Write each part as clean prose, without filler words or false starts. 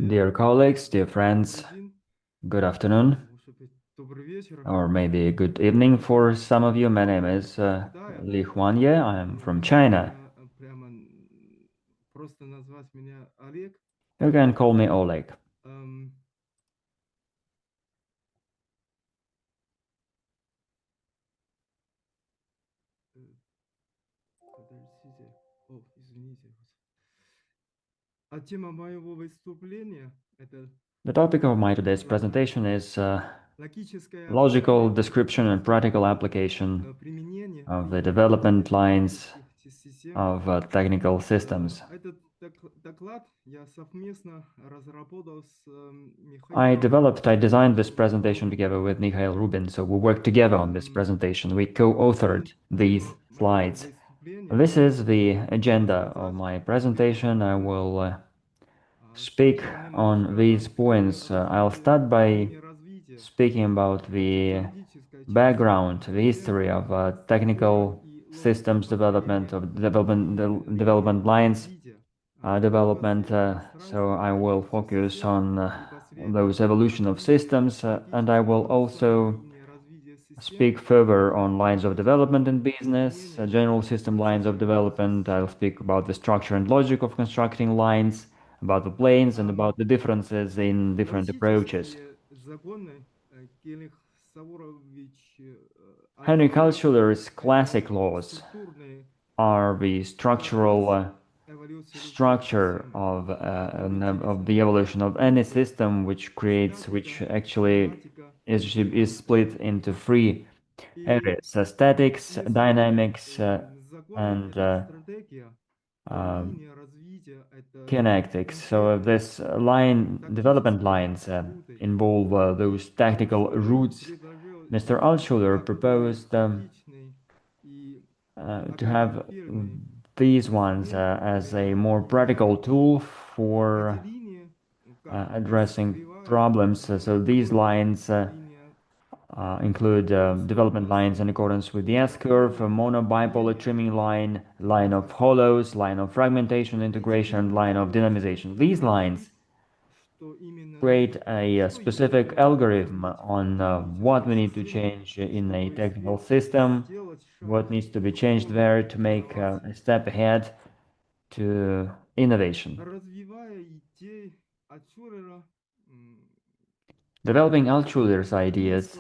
Dear colleagues, dear friends, good afternoon, or maybe good evening for some of you. My name is Li Huanye. I am from China. You can call me Oleg. The topic of my today's presentation is logical description and practical application of the development lines of technical systems. I designed this presentation together with Mikhail Rubin, so we worked together on this presentation. We co-authored these slides. This is the agenda of my presentation. I will speak on these points. I'll start by speaking about the background, the history of technical systems development, of development lines development. So I will focus on those evolution of systems, and I will also speak further on lines of development in business, general system lines of development. I'll speak about the structure and logic of constructing lines, about the planes, and about the differences in different approaches. Henry Altschuler's classic laws are the structural structure of the evolution of any system, which actually is split into three areas: statics, dynamics, and um, kinetics. So this line development lines involve those technical roots. Mr. Altschuler proposed to have these ones as a more practical tool for addressing problems. So these lines include development lines in accordance with the S-curve, a monobipolar trimming line, line of hollows, line of fragmentation integration, line of dynamization. These lines create a specific algorithm on what we need to change in a technical system, what needs to be changed there to make a step ahead to innovation. Developing Altschuler's ideas,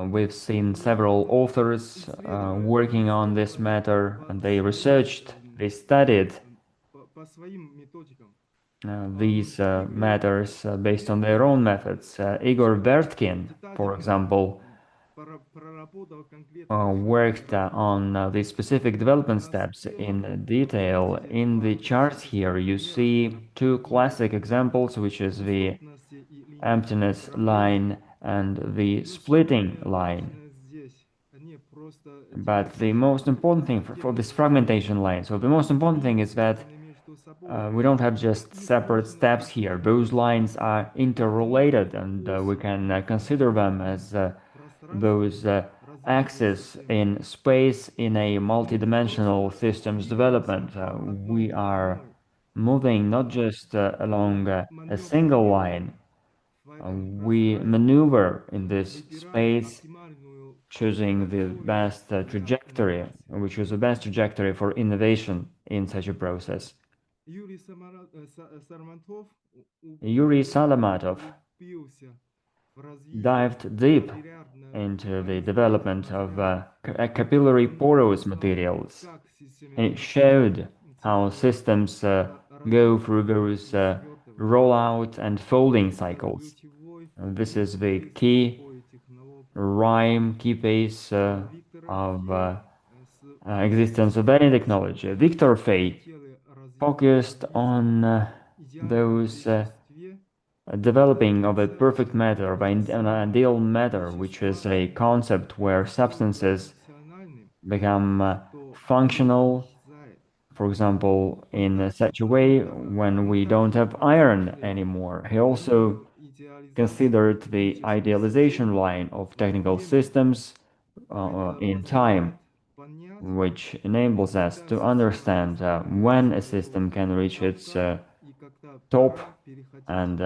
we've seen several authors working on this matter, and they researched, they studied these matters based on their own methods. Igor Vertkin, for example, worked on the specific development steps in detail. In the charts here, you see two classic examples, which is the emptiness line and the splitting line. But the most important thing for this fragmentation line, so the most important thing is that we don't have just separate steps here. Those lines are interrelated, and we can consider them as those axes in space in a multidimensional systems development. We are moving not just along a single line. We maneuver in this space, choosing the best trajectory, which is the best trajectory for innovation in such a process. Yuri Salamatov dived deep into the development of capillary porous materials. And it showed how systems go through those rollout and folding cycles. This is the key rhyme, key base of existence of any technology. Victor Fay focused on those developing of a perfect matter, of an ideal matter, which is a concept where substances become functional, for example, in such a way when we don't have iron anymore. He also considered the idealization line of technical systems in time. which enables us to understand when a system can reach its top and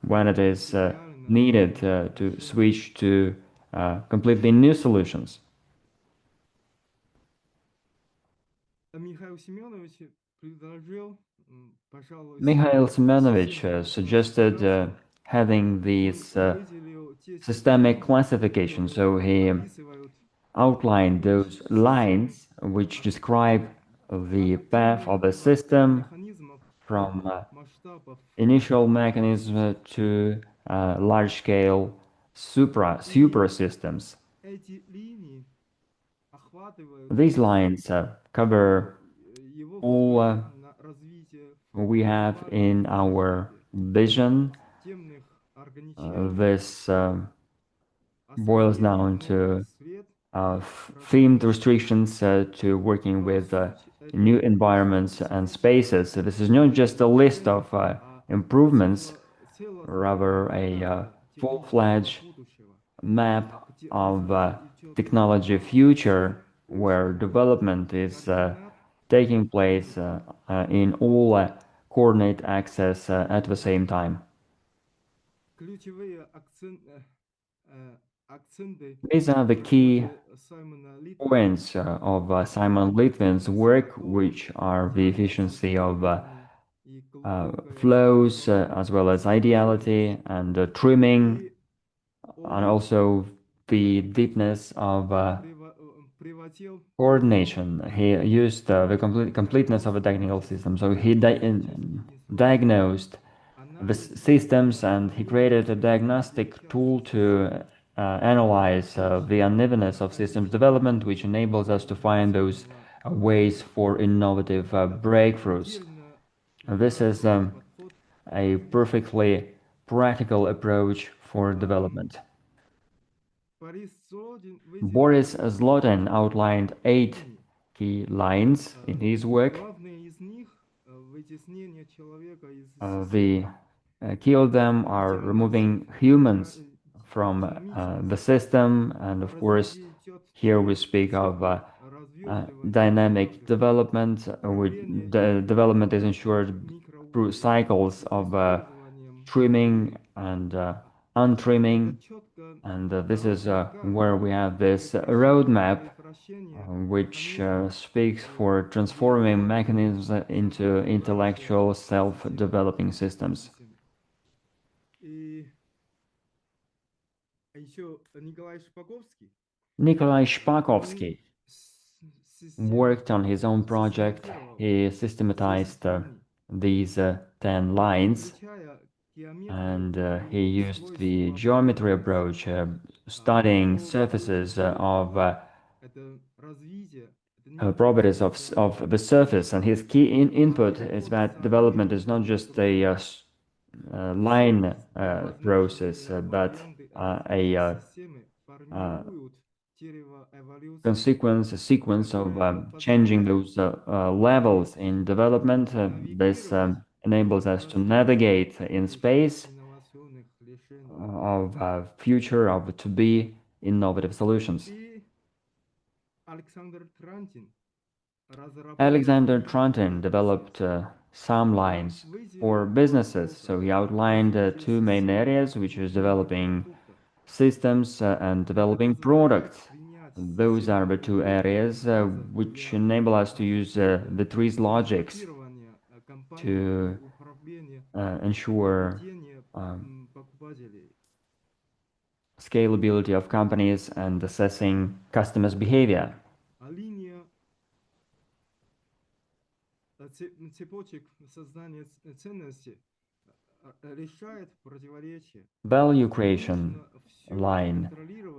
when it is needed to switch to completely new solutions. Mikhail Semyonovich suggested having these systemic classification. So he outlined those lines which describe the path of a system from initial mechanism to large-scale super systems. These lines cover all we have in our vision. This boils down to themed restrictions to working with new environments and spaces. So this is not just a list of improvements, rather a full-fledged map of technology future where development is taking place in all coordinate access at the same time. These are the key points of Simon Litvin's work, which are the efficiency of flows as well as ideality and trimming, and also the deepness of coordination. He used the completeness of a technical system. So he diagnosed the systems and he created a diagnostic tool to analyze the unevenness of systems development, which enables us to find those ways for innovative breakthroughs. This is a perfectly practical approach for development. Boris Zlotin outlined 8 key lines in his work. The key of them are removing humans from the system, and of course, here we speak of dynamic development, which the development is ensured through cycles of trimming and untrimming, and this is where we have this roadmap which speaks for transforming mechanisms into intellectual self-developing systems. Nikolai Shpakovsky worked on his own project. He systematized these 10 lines, and he used the geometry approach, studying surfaces of properties of the surface. And his key input is that development is not just a line process, but a a sequence of changing those levels in development. This enables us to navigate in space of future of to be innovative solutions. Alexander Trantin developed some lines for businesses. So he outlined 2 main areas, which is developing systems and developing products. Those are the 2 areas which enable us to use the tree's logics to ensure scalability of companies and assessing customers' behavior. Value creation line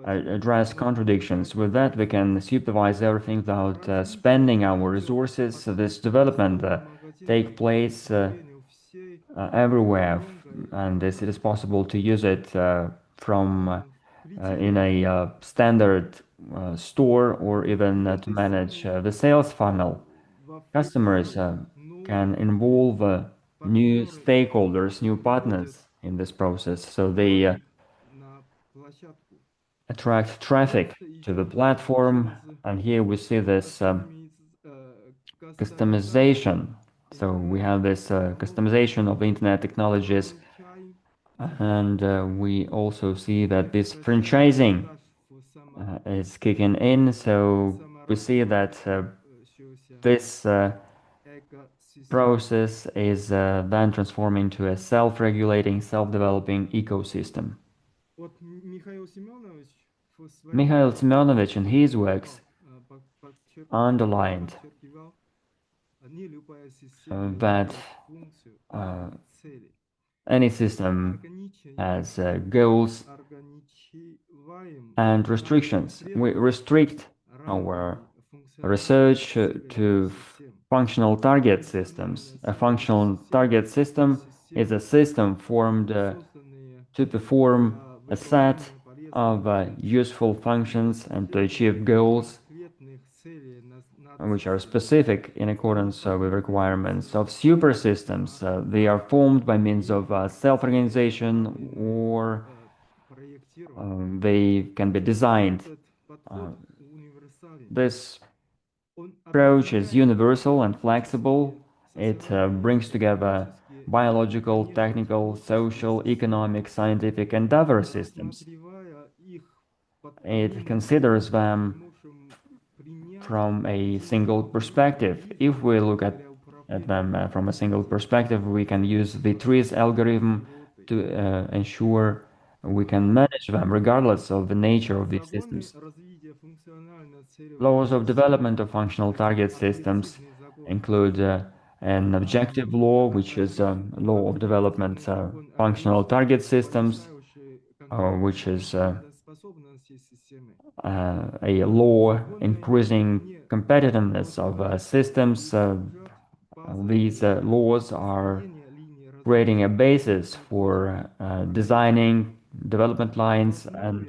address contradictions. With that, we can supervise everything without spending our resources. So this development take place everywhere, and it is possible to use it from in a standard store or even to manage the sales funnel. Customers can involve new stakeholders, new partners in this process. So they attract traffic to the platform. And here we see this customization. So we have this customization of internet technologies, and we also see that this franchising is kicking in. So we see that this process is then transforming to a self-regulating, self-developing ecosystem. Mikhail Semyonovich in his works underlined that uh, any system has goals and restrictions. We restrict our research to functional target systems. A functional target system is a system formed to perform a set of useful functions and to achieve goals which are specific in accordance with requirements of super systems. They are formed by means of self-organization, or they can be designed. This approach is universal and flexible. It brings together biological, technical, social, economic, scientific, and diverse systems. It considers them from a single perspective. If we look at them from a single perspective, we can use the trees algorithm to ensure we can manage them regardless of the nature of these systems. Laws of development of functional target systems include an objective law, which is a law of development functional target systems, which is a law increasing competitiveness of systems. These laws are creating a basis for designing development lines and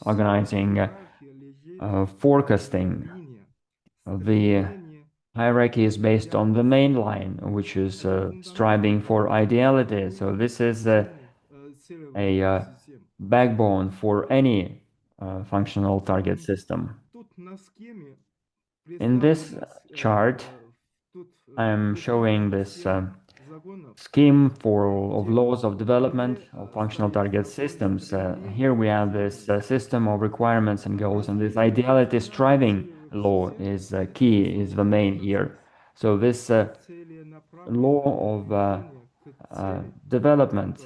organizing forecasting. The hierarchy is based on the main line, which is striving for ideality. So this is a backbone for any functional target system. In this chart, I'm showing this scheme of laws of development of functional target systems. Here we have this system of requirements and goals, and this ideality striving law is key, is the main here. So this law of development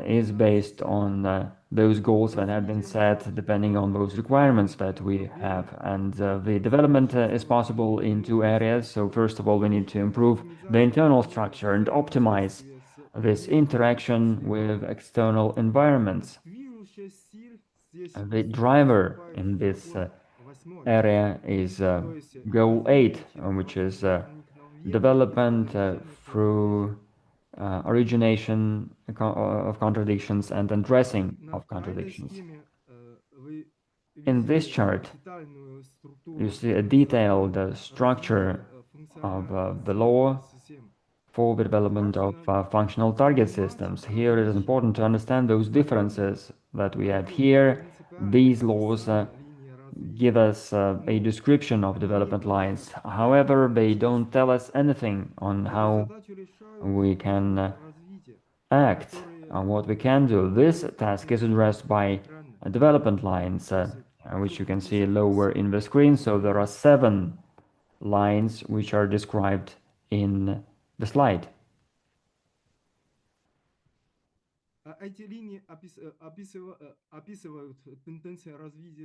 is based on those goals that have been set depending on those requirements that we have. And the development is possible in two areas. So first of all, we need to improve the internal structure and optimize this interaction with external environments. The driver in this area is goal 8, which is development through origination of contradictions and addressing of contradictions. In this chart, you see a detailed structure of the law for the development of functional target systems. Here it is important to understand those differences that we have here. These laws give us a description of development lines. However, they don't tell us anything on how we can act, on what we can do. This task is addressed by development lines, which you can see lower in the screen. So there are 7 lines which are described in the slide.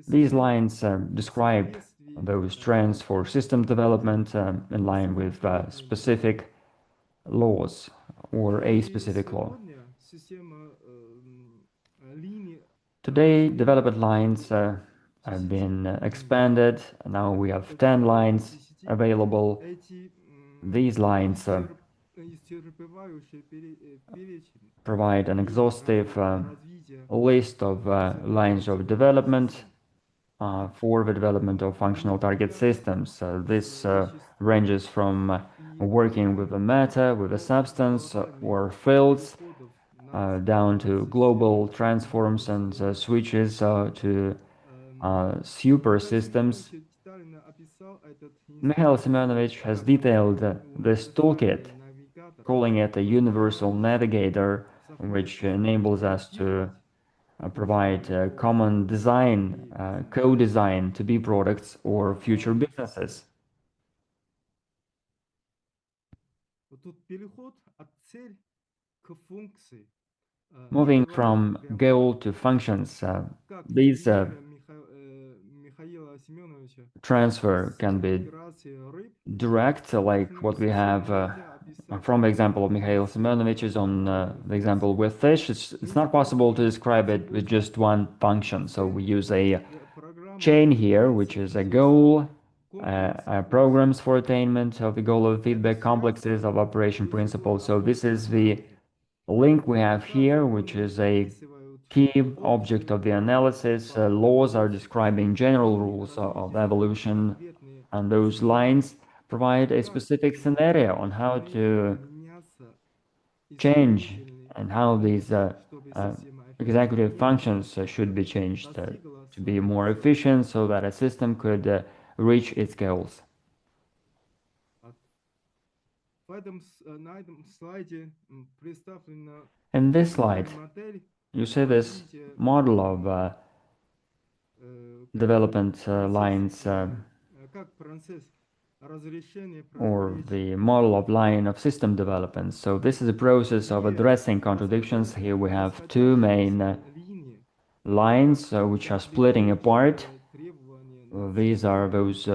These lines describe those trends for system development in line with specific laws or a specific law. Today, development lines have been expanded. Now we have 10 lines available. These lines provide an exhaustive list of lines of development for the development of functional target systems. This ranges from working with a matter, with a substance or fields, down to global transforms and switches to super systems. Mikhail Semyonovich has detailed this toolkit, calling it a universal navigator, which enables us to provide common design, co-design to be products or future businesses. Moving from goal to functions, these transfer can be direct, like what we have from the example of Mikhail Semyonovich is on the example with fish. It's not possible to describe it with just one function. So we use a chain here, which is a goal, programs for attainment of the goal of feedback, complexes of operation principles. So this is the link we have here, which is a key object of the analysis. Laws are describing general rules of evolution, and those lines provide a specific scenario on how to change and how these executive functions should be changed to be more efficient so that a system could reach its goals. In this slide, you see this model of development lines or the model of line of system development. So this is a process of addressing contradictions. Here we have two main lines which are splitting apart. These are those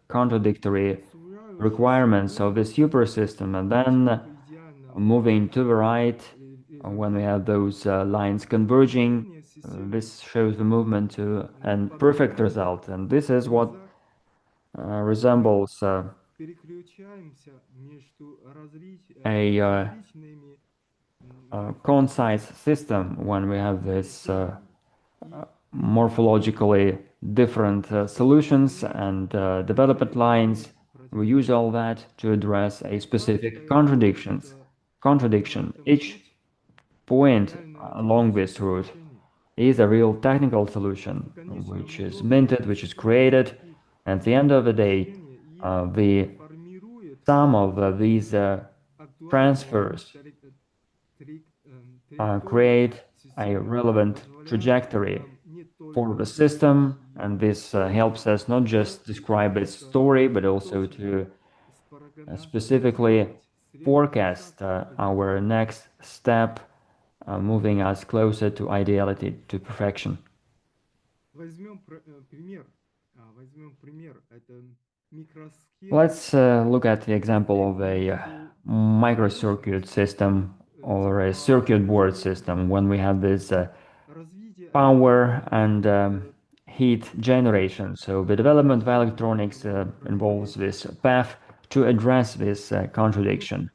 contradictory requirements of the super system, and then moving to the right, when we have those lines converging, this shows the movement to a perfect result, and this is what resembles a concise system when we have this morphologically different solutions and development lines. We use all that to address a specific contradiction. Each point along this route is a real technical solution, which is minted, which is created. At the end of the day, the sum of these transfers create a relevant trajectory for the system, and this helps us not just describe its story, but also to specifically forecast our next step, moving us closer to ideality, to perfection. Let's look at the example of a microcircuit system or a circuit board system when we have this power and heat generation. So the development of electronics involves this path to address this contradiction.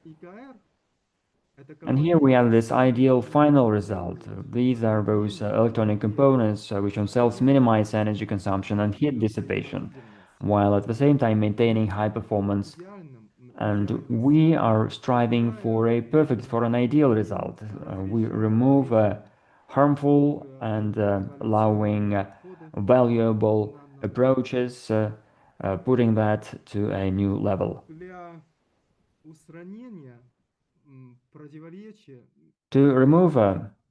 And here we have this ideal final result. These are those electronic components which themselves minimize energy consumption and heat dissipation, while at the same time maintaining high performance. And we are striving for an ideal result. We remove harmful and allowing valuable approaches, putting that to a new level. To remove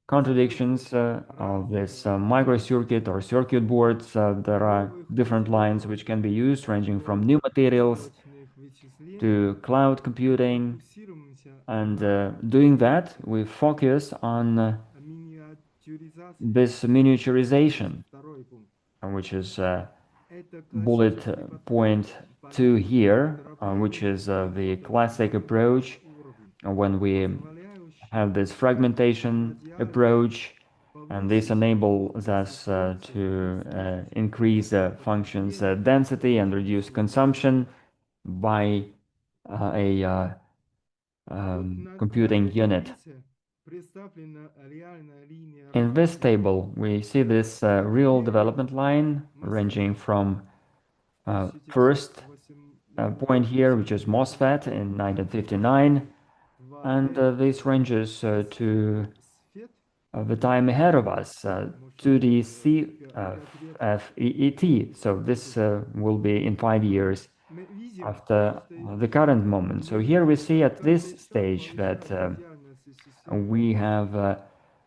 contradictions of this microcircuit or circuit boards, there are different lines which can be used, ranging from new materials to cloud computing. And doing that, we focus on this miniaturization, which is bullet point 2 here, which is the classic approach when we have this fragmentation approach, and this enables us to increase functions density and reduce consumption by a computing unit. In this table, we see this real development line ranging from first point here, which is MOSFET in 1959, and this ranges to the time ahead of us, 2D CFEET. So this will be in 5 years after the current moment. So here we see at this stage that we have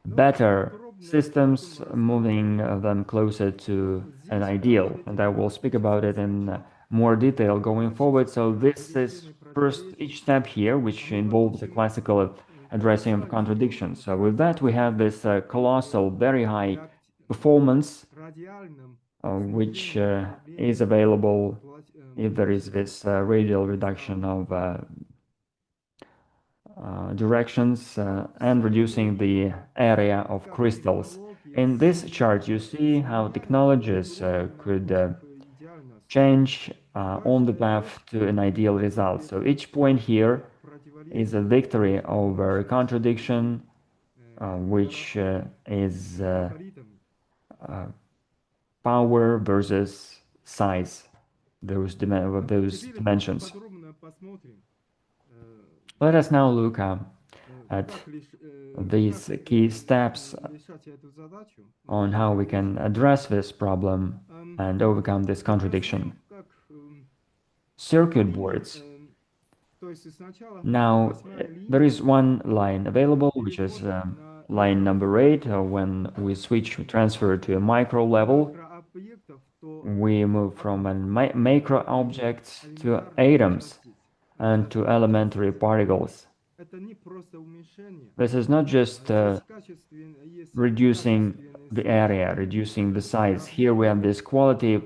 better systems, moving them closer to an ideal, and I will speak about it in more detail going forward. So this is first each step here, which involves a classical addressing of contradictions. So with that, we have this colossal, very high performance, which is available if there is this radial reduction of directions and reducing the area of crystals. In this chart, you see how technologies could change on the path to an ideal result. So each point here is a victory over contradiction, which is power versus size, those dimensions. Let us now look at these key steps on how we can address this problem and overcome this contradiction. Circuit boards. Now, there is one line available, which is line number 8. When we transfer to a micro level, we move from macro objects to atoms and to elementary particles. This is not just reducing the area, reducing the size. Here we have this quality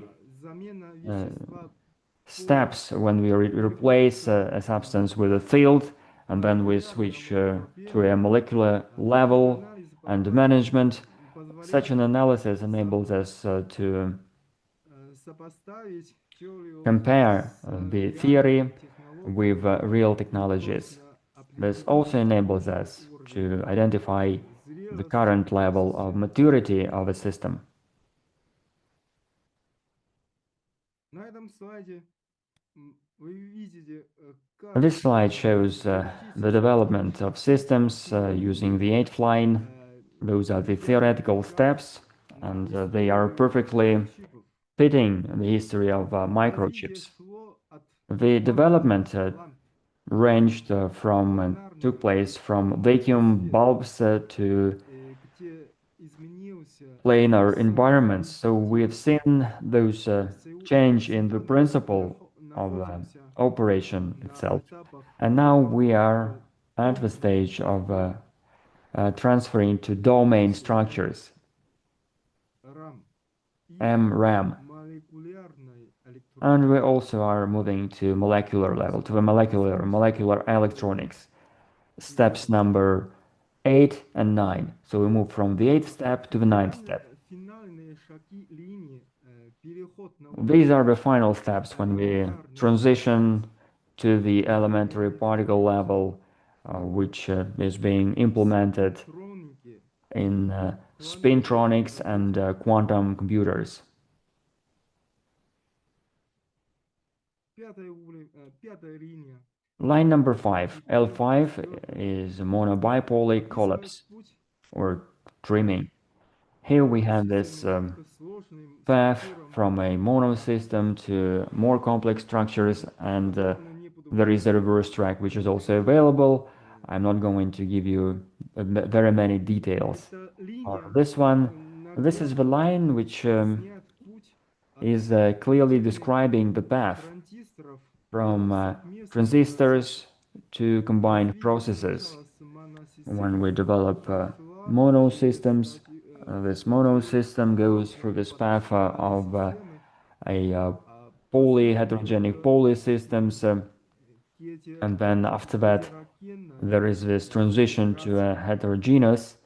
steps when we replace a substance with a field, and then we switch to a molecular level and management. Such an analysis enables us to compare the theory with real technologies. This also enables us to identify the current level of maturity of a system. This slide shows the development of systems using the 8th line. Those are the theoretical steps, and they are perfectly fitting the history of microchips. The development took place from vacuum bulbs to planar environments. So we have seen those change in the principle of operation itself. And now we are at the stage of transferring to domain structures, MRAM. And we also are moving to molecular level, to the molecular electronics, steps number 8 and 9. So we move from the 8th step to the 9th step. These are the final steps when we transition to the elementary particle level, which is being implemented in spintronics and quantum computers. Line number 5, L5, is monobipolar collapse or trimming. Here we have this path from a mono system to more complex structures, and there is a reverse track which is also available. I'm not going to give you very many details on this one. This is the line which is clearly describing the path from transistors to combined processes. When we develop mono systems, this mono system goes through this path of a heterogenic poly systems, and then after that there is this transition to a heterogeneous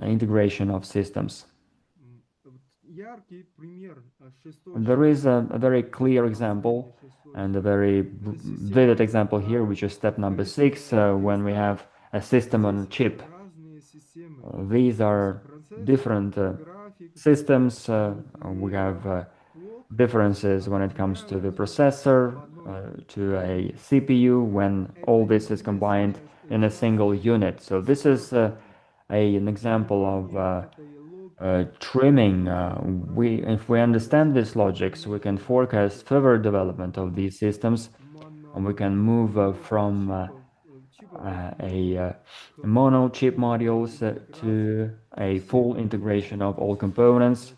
integration of systems. There is a very clear example and a very vivid example here, which is step number 6, when we have a system on a chip. These are different systems. We have differences when it comes to the processor, to a CPU, when all this is combined in a single unit. So this is an example of trimming. If we understand these logics, we can forecast further development of these systems, and we can move from a mono chip modules to a full integration of all components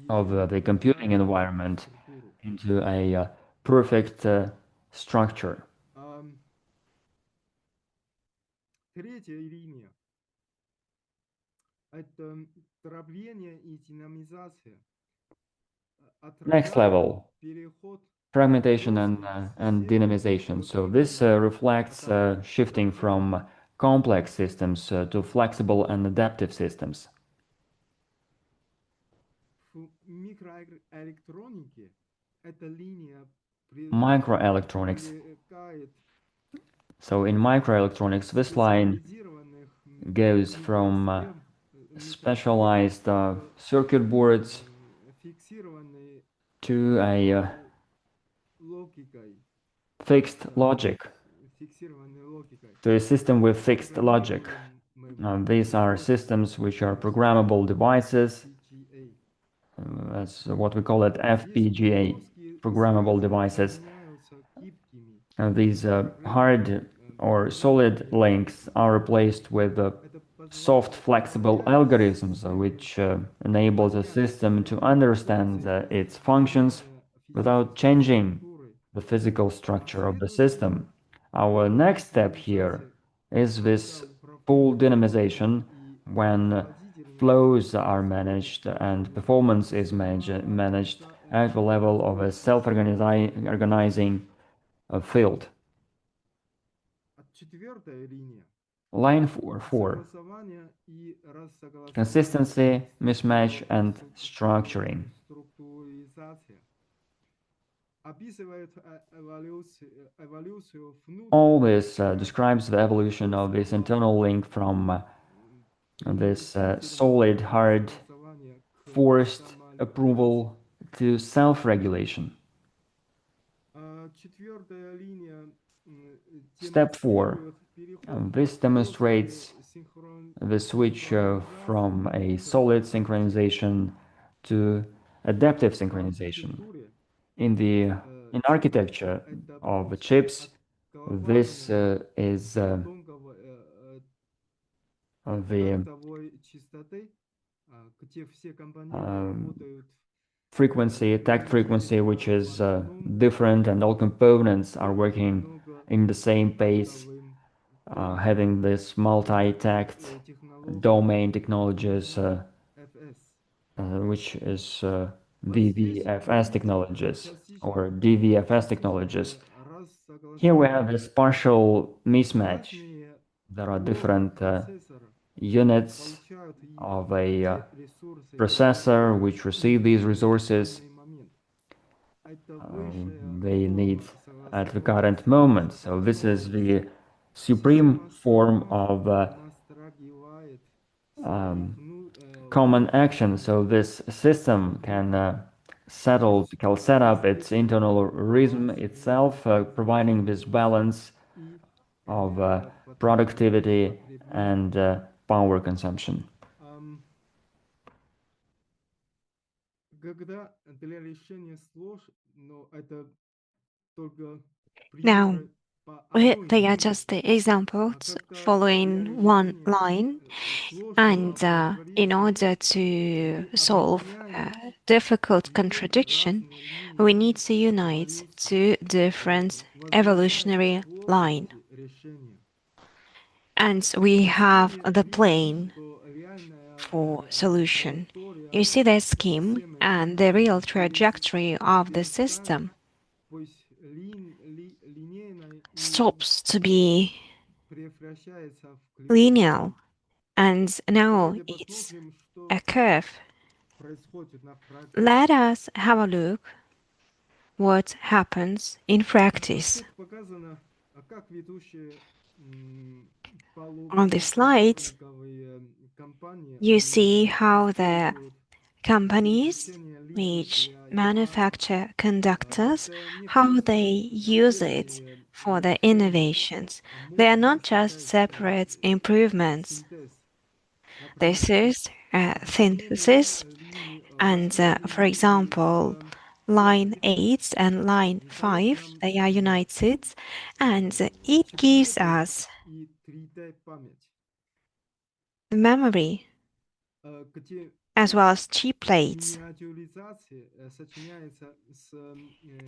of the computing environment into a perfect structure. Третья линия– это дробление и динамизация. Next level, Переход fragmentation and dynamization. So this reflects shifting from complex systems to flexible and adaptive systems. в микроэлектронике эта линия Microelectronics. привлекает So in microelectronics, this line специализированных goes from систем specialized circuit boards фиксированной to a логикой, fixed logic, фиксированной логикой. to a system with fixed logic. These are systems which are programmable devices. That's what we call it FPGA, programmable devices. These hard or solid links are replaced with soft, flexible algorithms, which enable the system to understand its functions without changing the physical structure of the system. Our next step here is this full dynamization, when flows are managed and performance is managed at the level of a self-organizing field. Четвертая линия Line 4, consistency, mismatch, and structuring. структуризация описывает эволюцию All this describes the evolution of this internal link from this solid, hard, forced approval to self-regulation. Четвертая линия Step 4. This demonstrates the switch from a solid synchronization to adaptive synchronization. In architecture of the chips, this is the frequency, takt frequency, which is different, and all components are working in the same pace, having this multi-takt domain technologies, which is VVFS technologies or DVFS technologies. Here we have this partial mismatch. There are different units of a processor which receive these resources they need at the current moment. So this is the supreme form of common action. So this system can set up its internal rhythm itself, providing this balance of productivity and power consumption. Now, they are just the examples following one line, and in order to solve a difficult contradiction, we need to unite two different evolutionary lines. And we have the plane for solution. You see the scheme and the real trajectory of the system stops to be linear, and now it's a curve. Let us have a look what happens in practice. On this slide, you see how the companies which manufacture conductors, how they use it for their innovations. They are not just separate improvements. This is synthesis, and for example, line 8 and line 5, they are united, and it gives us и 3D память, the memory где as well as chip plates. миниатюризация сочиняется с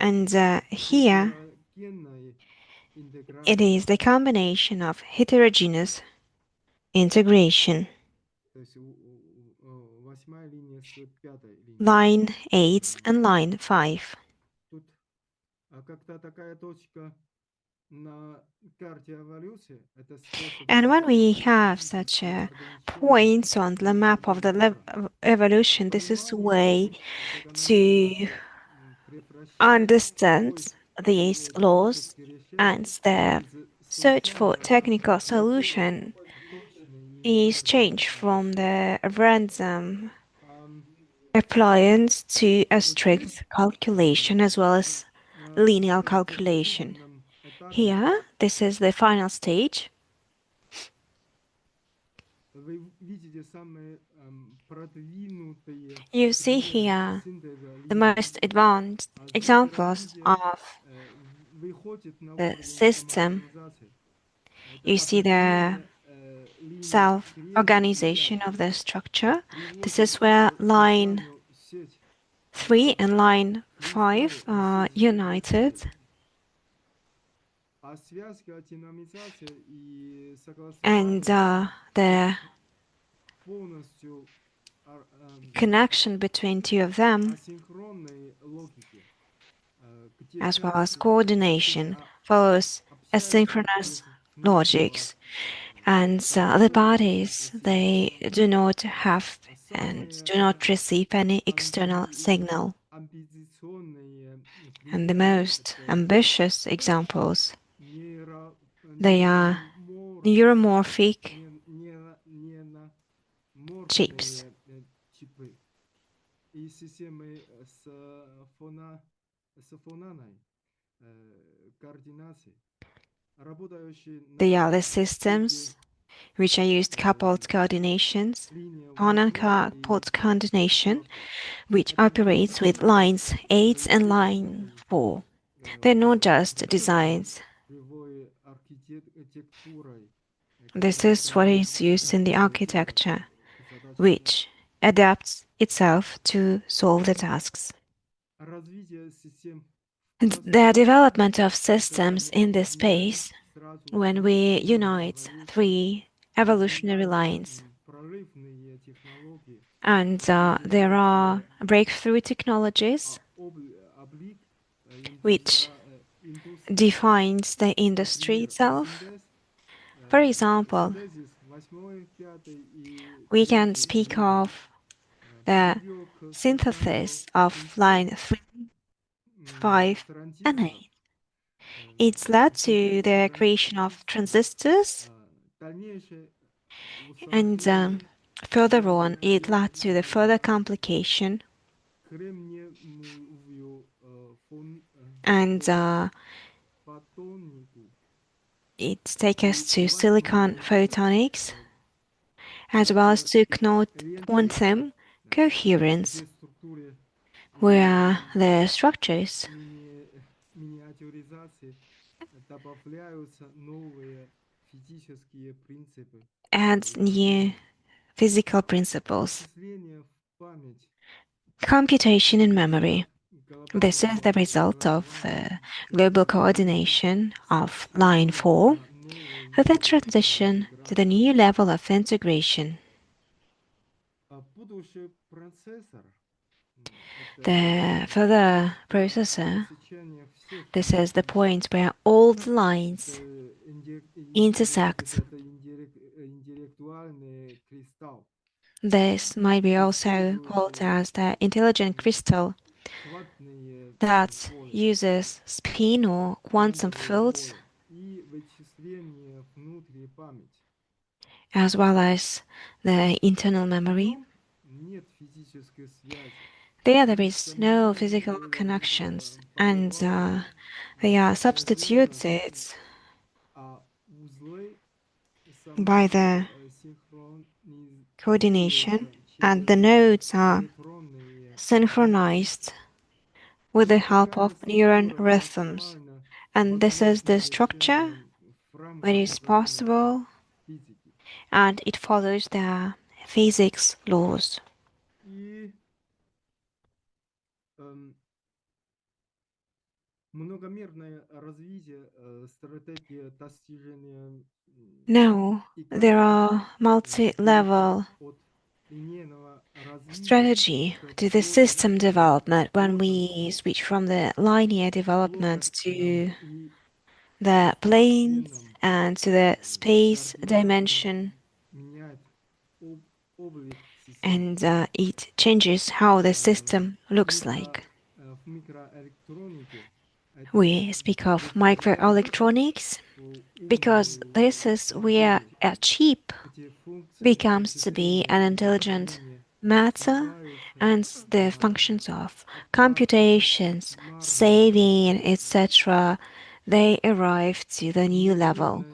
And here гетерогенной it интеграцией. is the combination of heterogeneous integration. То есть 8-я линия с 5-й линией. Line 8 and line 5. Тут как-то такая точка на карте эволюции. Это способ And when we have such points on the map of the evolution, this is a way to understand these laws, and the search for technical solution is changed from the random appliance to a strict calculation as well as linear calculation. Here, this is the final stage. Вы видите самые продвинутые You see here the most advanced examples of the system. You see the self-organization of the structure. This is where line 3 and line 5 are united. And the connection between two of them, as well as coordination, follows asynchronous logics. And the parties, they do not have and do not receive any external signal. And the most ambitious examples, they are neuromorphic chips. They are the systems which are used coupled coordinations, coupled coordination, which operates with lines 8 and line 4. They're not just designs. This is what is used in the architecture, which adapts itself to solve the tasks. And the development of systems in this space, when we unite 3 evolutionary lines, and there are breakthrough technologies which defines the industry itself. For example, we can speak of the synthesis of line 3, 5, and 8. It's led to the creation of transistors, and further on, it led to the further complication, and it takes us to silicon photonics, as well as to quantum coherence, where the structures add new physical principles. Computation in memory. This is the result of global coordination of line 4 with the transition to the new level of integration. The further processor, this is the point where all the lines intersect. This might be also called as the intelligent crystal that uses spin or quantum fields, as well as the internal memory. There is no physical connections, and they are substituted by the coordination, and the nodes are synchronized with the help of neuron rhythms. And this is the structure that is possible, and it follows the physics laws. И многомерное развитие стратегии достижения Now, there are multi-level от линейного развития strategy to the system development when we switch from the linear development to и the planes and to the space dimension, меняет облик системы. and it changes how the system looks like. В микроэлектронике We speak of microelectronics because this is where a chip эти функции becomes to be an intelligent matter, and the functions of computations, saving, etc., they arrive to the new level.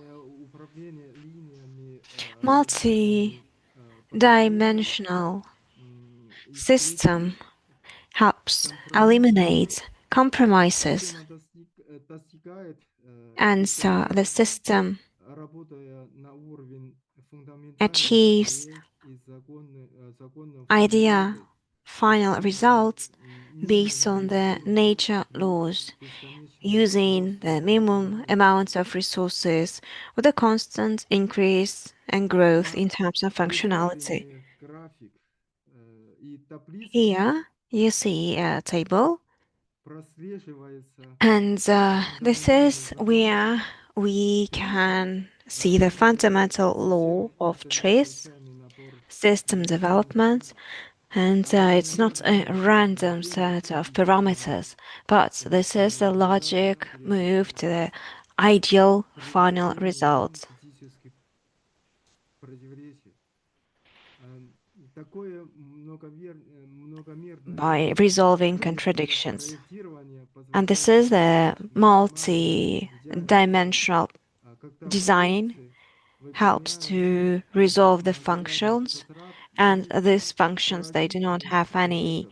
управление линиями Multi-dimensional system helps eliminate compromises, достигает and so the system работая на уровень achieves законов ideal final results based on the nature laws, using the minimum amounts of resources with a constant increase and growth in terms of functionality. график и таблица Here you see a table, прослеживается and this is where we can see the fundamental law of trace, system development, and it's not a random set of parameters, but this is the logic move to the ideal final result. физических противоречий. Такое многомерное By resolving contradictions. проектирование And this is the multi-dimensional design helps to resolve the functions, and these functions, they do not have any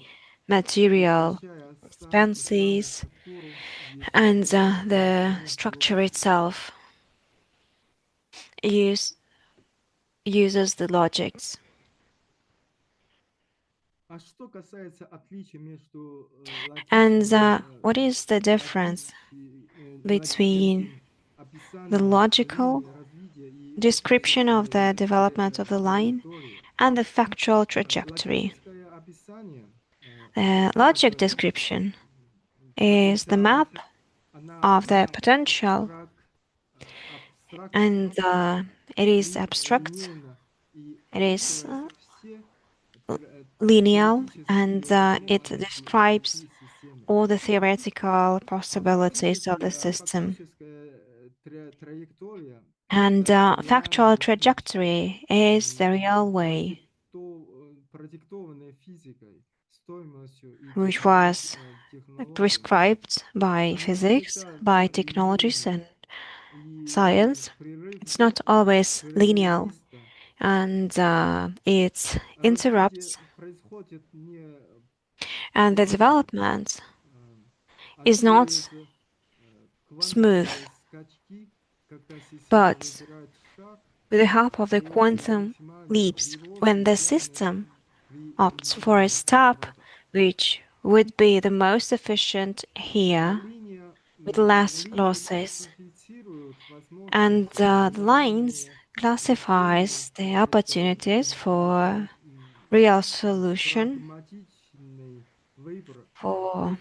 material expenses, and the structure itself uses the logics. что касается отличия между And what is the difference between the logical description of the development of the line and the factual trajectory? The logic description is the map of the potential, and it is abstract, it is linear, and it describes all the theoretical possibilities of the system. And factual trajectory is the real way, which was prescribed by physics, by technologies and science. It's not always linear, and it interrupts, and the development is not smooth, but with the help of the quantum leaps, when the system opts for a step which would be the most efficient here with less losses, and the lines classifies the opportunities for real solution, for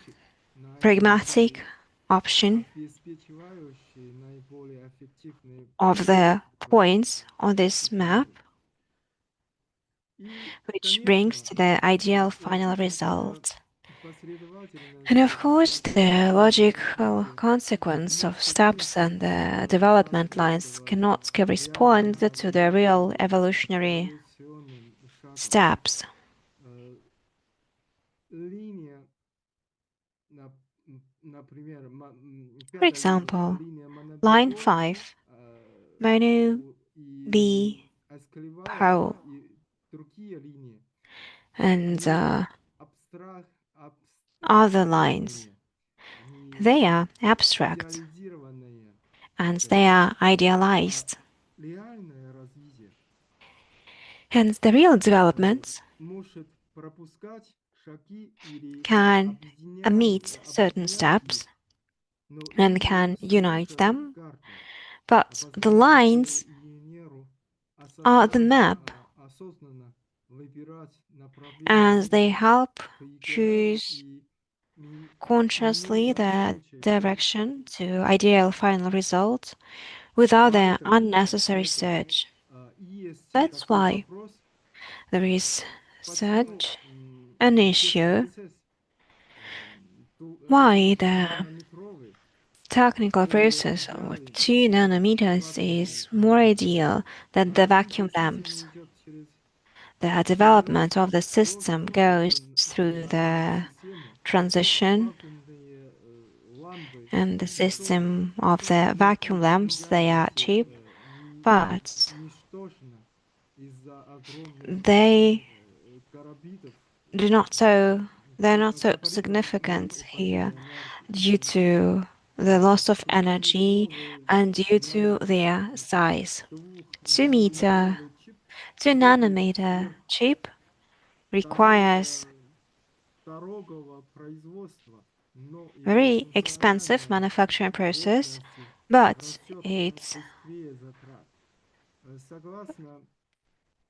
pragmatic option of the points on this map, which brings to the ideal final result. And of course, the logical consequence of steps and the development lines cannot correspond to the real evolutionary steps. For example, line 5 may now be pole and other lines. They are abstract and they are idealized. And the real development can meet certain steps and can unite them, but the lines are the map and they help choose consciously the direction to ideal final result without the unnecessary search. That's why there is such an issue why the technical process of 2 nanometers is more ideal than the vacuum lamps. The development of the system goes through the transition and the system of the vacuum lamps. They are cheap, but they do not so they're not so significant here due to the loss of energy and due to their size. 2 nanometer chip requires very expensive manufacturing process, but its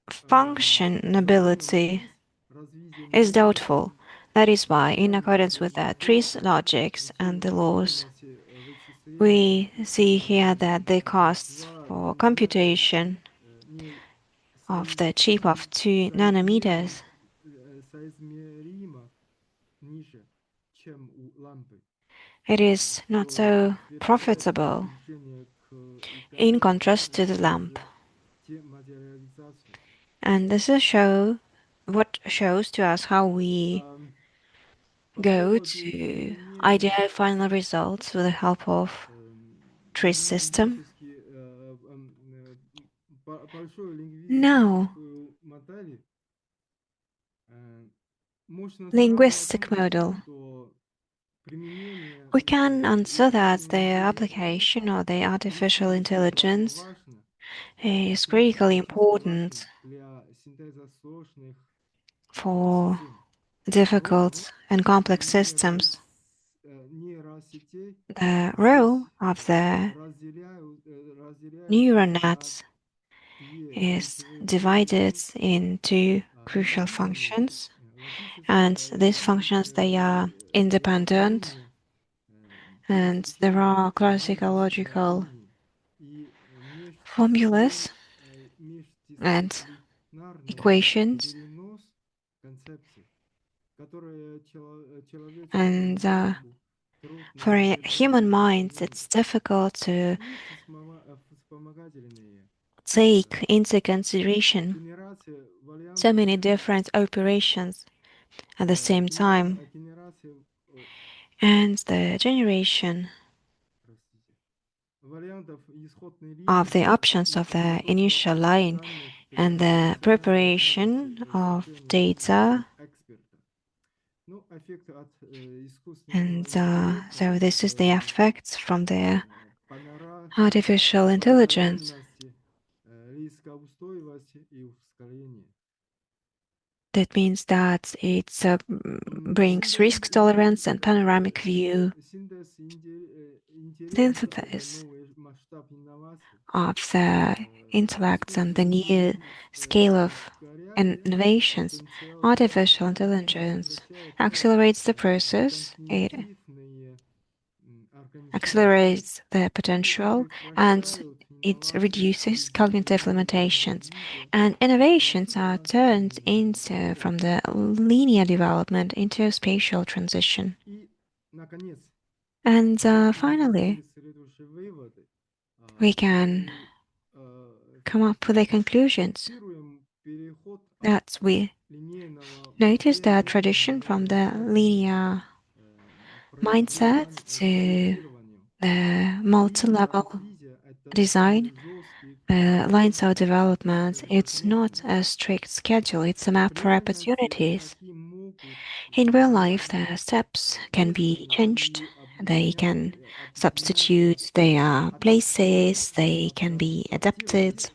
functionability is doubtful. That is why, in accordance with the TRIZ logics and the laws, we see here that the costs for computation of the chip of 2 nanometers it is not so profitable in contrast to the lamp. And this is what shows to us how we go to ideal final results with the help of TRIZ system. Now, linguistic model. We can answer that the application of the artificial intelligence is critically important for difficult and complex systems. The role of the neural nets is divided into crucial functions, and these functions they are independent, and there are classical logical formulas and equations, and for a human mind it's difficult to take into consideration so many different operations at the same time, and the generation of the options of the initial line and the preparation of data. And so this is the effects from the artificial intelligence. That means that it brings risk tolerance and panoramic view, synthesis of the intellects and the new scale of innovations. Artificial intelligence accelerates the process, it accelerates the potential, and it reduces cognitive limitations. And innovations are turned into from the linear development into a spatial transition. And finally, we can come up with the conclusions that we notice the tradition from the linear mindset to the multi-level design the lines of development, it's not a strict schedule, it's a map for opportunities. In real life, the steps can be changed, they can substitute their places, they can be adapted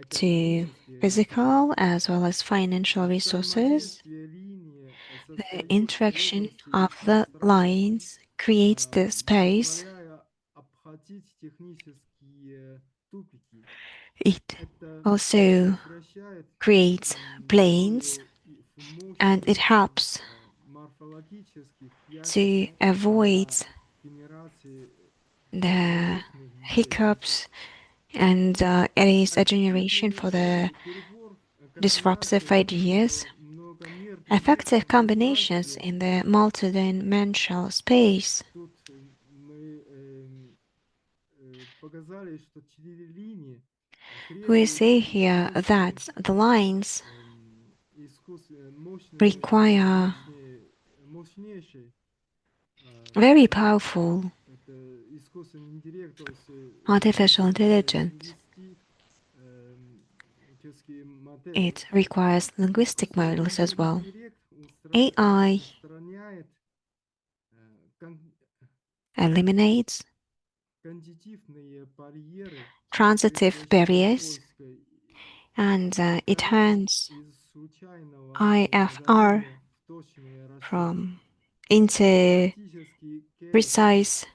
to physical as well as financial resources. The interaction of the lines creates the space. It also creates planes and it helps to avoid the hiccups and it is a generation for the disruptive ideas. Effective combinations in the multidimensional space. We see here that the lines require very powerful artificial intelligence. It requires linguistic models as well. AI eliminates transitive barriers and it turns IFR into precise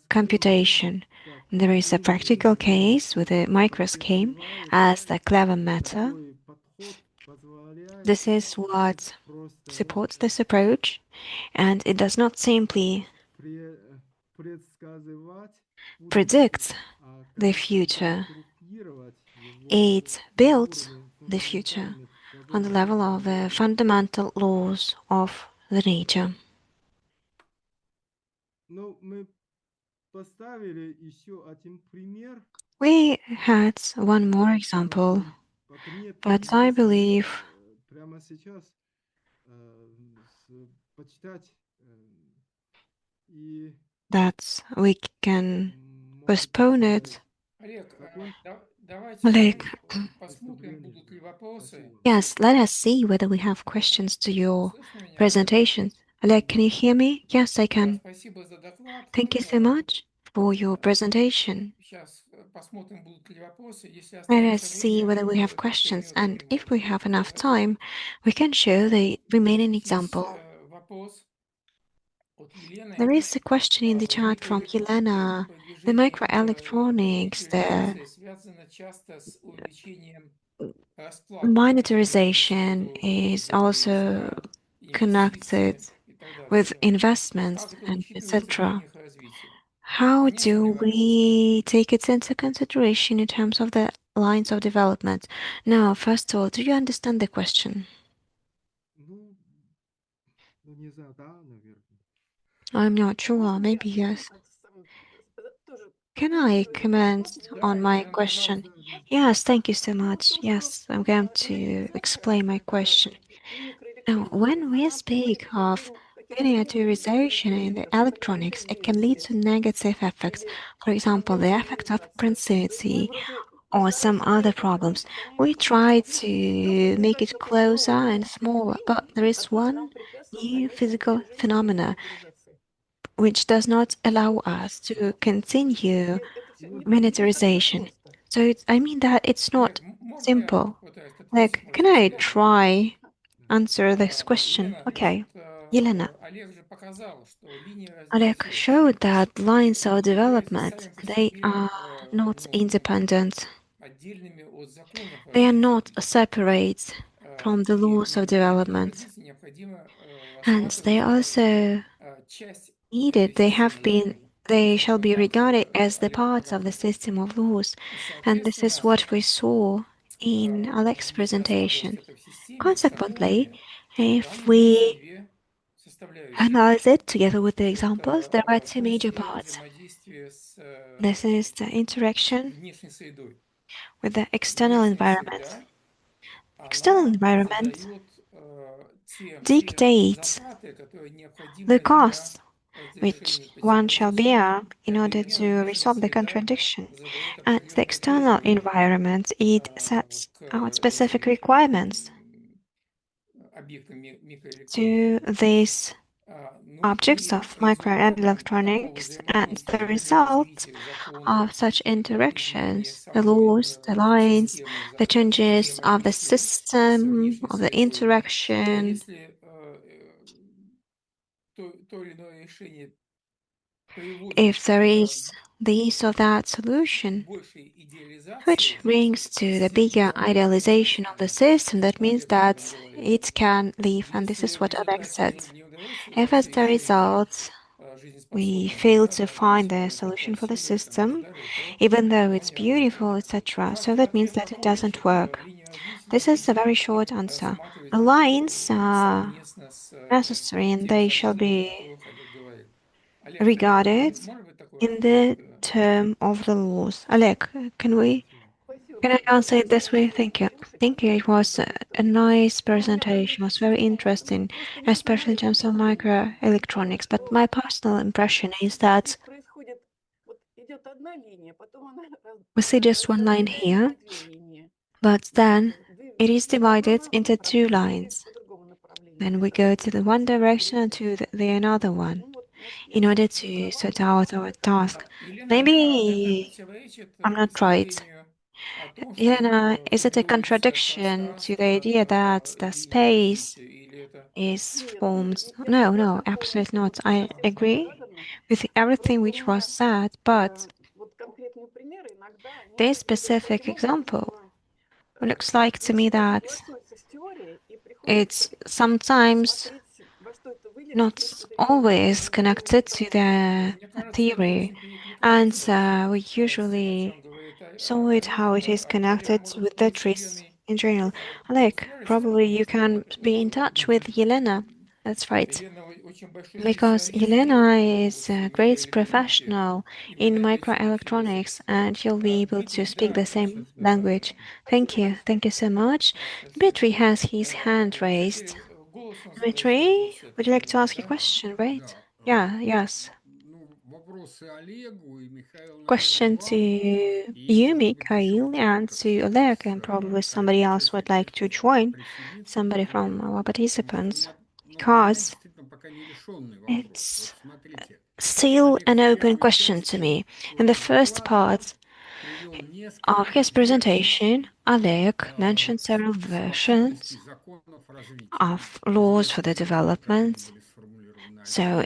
computation. There is a practical case with a microscheme as the clever matter. This is what supports this approach, and it does not simply predict the future, it builds the future on the level of the fundamental laws of the nature. We had one more example, but I believe that we can postpone it. Oleg, yes, let us see whether we have questions to your presentation. Oleg, can you hear me? Yes, I can. Thank you so much for your presentation. Let us see whether we have questions, and if we have enough time, we can show the remaining example. There is a question in the chat from Yelena. The microelectronics, the monetization is also connected with investments and etc. How do we take it into consideration in terms of the lines of development? Now, first of all, do you understand the question? I'm not sure, maybe yes. Can I comment on my question? Yes, thank you so much. Yes, I'm going to explain my question. Now, when we speak of miniaturization in the electronics, it can lead to negative effects. For example, the effect of propensity or some other problems. We try to make it closer and smaller, but there is one new physical phenomena which does not allow us to continue miniaturization. So I mean that it's not simple. Like, can I try answer this question? Okay, Yelena. Oleg showed that lines of development, they are not independent. They are not separate from the laws of development. And they also needed, they shall be regarded as the parts of the system of laws. And this is what we saw in Alex's presentation. Consequently, if we analyze it together with the examples, there are two major parts. This is the interaction with the external environment. External environment dictates the costs which one shall bear in order to resolve the contradiction. And the external environment, it sets out specific requirements to these objects of micro and electronics, and the result of such interactions, the laws, the lines, the changes of the system, of the interaction, if there is this or that solution, which brings to the bigger idealization of the system, that means that it can live, and this is what Oleg said. If as the result we fail to find the solution for the system, even though it's beautiful, etc., so that means that it doesn't work. This is a very short answer. The lines are necessary and they shall be regarded in the term of the laws. Oleg, can I answer it this way? Thank you. Thank you. It was a nice presentation. It was very interesting, especially in terms of microelectronics. But my personal impression is that we see just one line here, but then it is divided into two lines. Then we go to the one direction and to the another one in order to sort out our task. Maybe I'm not right. Elena, is it a contradiction to the idea that the space is formed? No, no, absolutely not. I agree with everything which was said, but this specific example looks like to me that it's sometimes not always connected to the theory, and we usually saw it how it is connected with the trees in general. Like, probably you can be in touch with Yelena. That's right. Because Yelena is a great professional in microelectronics and you'll be able to speak the same language. Thank you. Thank you so much. Dmitry has his hand raised. Dmitry, would you like to ask a question, right? Yeah, yes. Question to you, Mikhail, and to Oleg, and probably somebody else would like to join, somebody from our participants, because it's still an open question to me. In the first part of his presentation, Oleg mentioned several versions of laws for the development. So,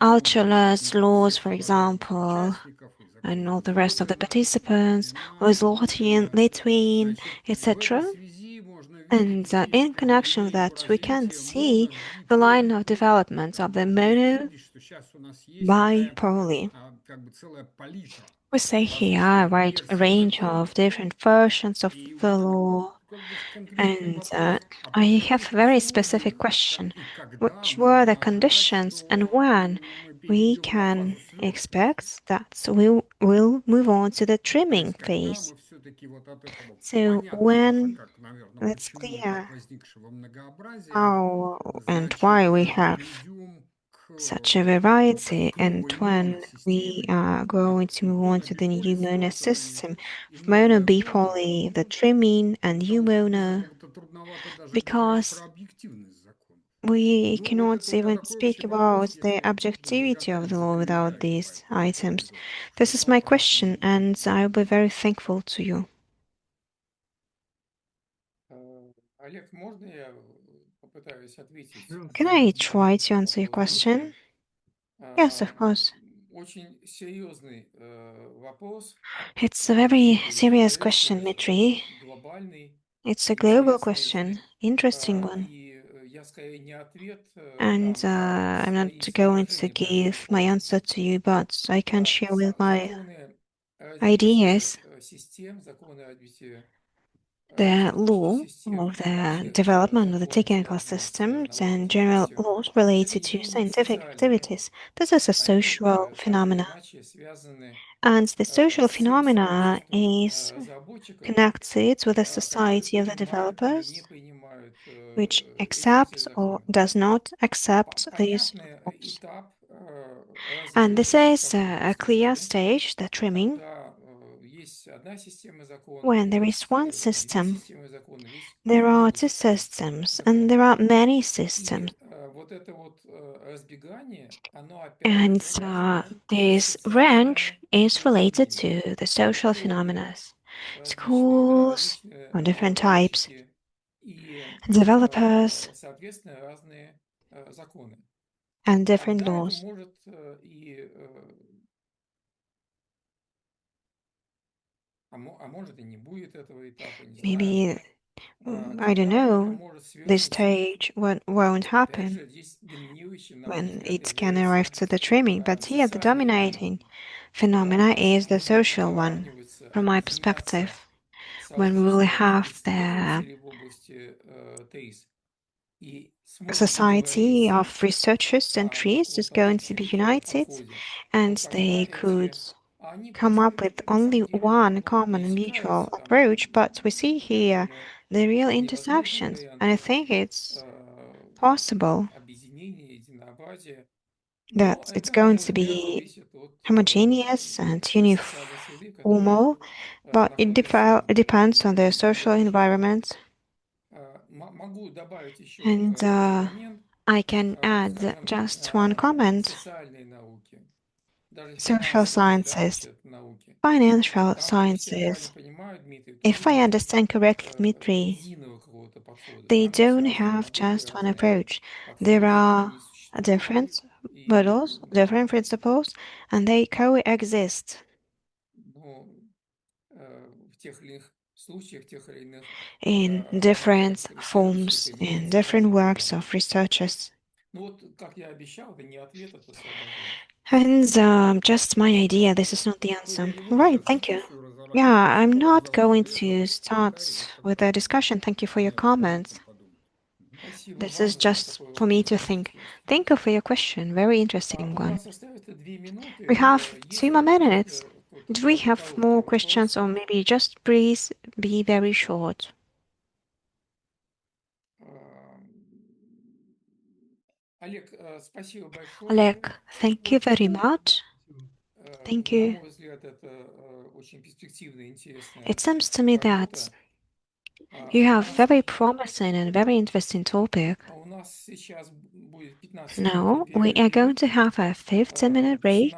Alcholus laws, for example, and all the rest of the participants, was Latvian, Lithuanian, etc. And in connection with that, we can see the line of development of the mono bipolar. We say here, right, a range of different versions of the law. And I have a very specific question. Which were the conditions and when we can expect that we will move on to the trimming phase? So when it's clear how and why we have such a variety, and when we are going to move on to the new mono system, mono bipolar, the trimming, and new mono, because we cannot even speak about the objectivity of the law without these items. This is my question, and I'll be very thankful to you. Can I try to answer your question? Yes, of course. It's a very serious question, Dmitry. It's a global question, interesting one. And I'm not going to give my answer to you, but I can share with my ideas the law of the development of the technical systems and general laws related to scientific activities. This is a social phenomena. And the social phenomena is connected with the society of the developers, which accepts or does not accept these laws. And this is a clear stage, the trimming, when there is one system. There are two systems, and there are many systems. And this range is related to the social phenomena, schools of different types, developers, and different laws. Maybe, I don't know, this stage won't happen when it can arrive to the trimming, but here the dominating phenomena is the social one, from my perspective, when we will have the society of researchers and trees is going to be united, and they could come up with only one common and mutual approach, but we see here the real intersections, and I think it's possible that it's going to be homogeneous and uniform, but it depends on the social environment. And I can add just one comment. Social sciences, financial sciences, if I understand correctly, Dmitry, they don't have just one approach. There are different models, different principles, and they coexist in different forms, in different works of researchers. And just my idea, this is not the answer. Right, thank you. Yeah, I'm not going to start with a discussion. Thank you for your comments. This is just for me to think. Thank you for your question. Very interesting one. We have 2 more minutes. Do we have more questions, or maybe just please be very short? Oleg, thank you very much. Thank you. It seems to me that you have very promising and very interesting topic. Now we are going to have a 15-minute break.